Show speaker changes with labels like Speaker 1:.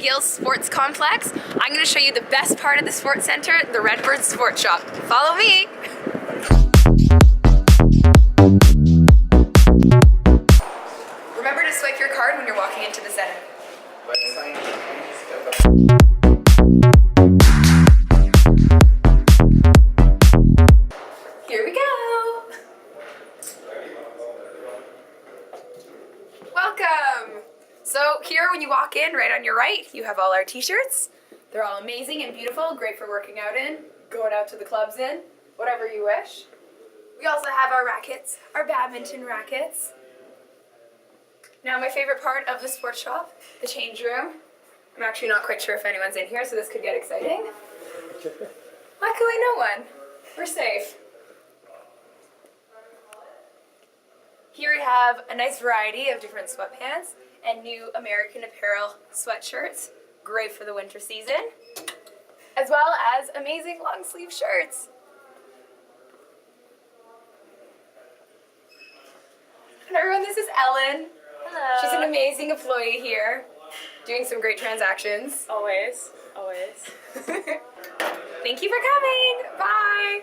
Speaker 1: Gills Sports Complex. I'm going to show you the best part of the sports center, the Redbird Sports Shop. Follow me! Remember to swipe your card when you're walking into the center. Here we go! Welcome! So here when you walk in, right on your right, you have all our t-shirts. They're all amazing and beautiful, great for working out in, going out to the clubs in, whatever you wish. We also have our rackets, our badminton rackets. Now my favorite part of the sports shop, the change room. I'm actually not quite sure if anyone's in here, so this could get exciting. Luckily no one. We're safe. Here we have a nice variety of different sweatpants and new American Apparel sweatshirts, great for the winter season, as well as amazing long sleeve shirts. And everyone, this is Ellen.
Speaker 2: Hello.
Speaker 1: She's an amazing employee here, doing some great transactions.
Speaker 2: Always, always.
Speaker 1: Thank you for coming. Bye.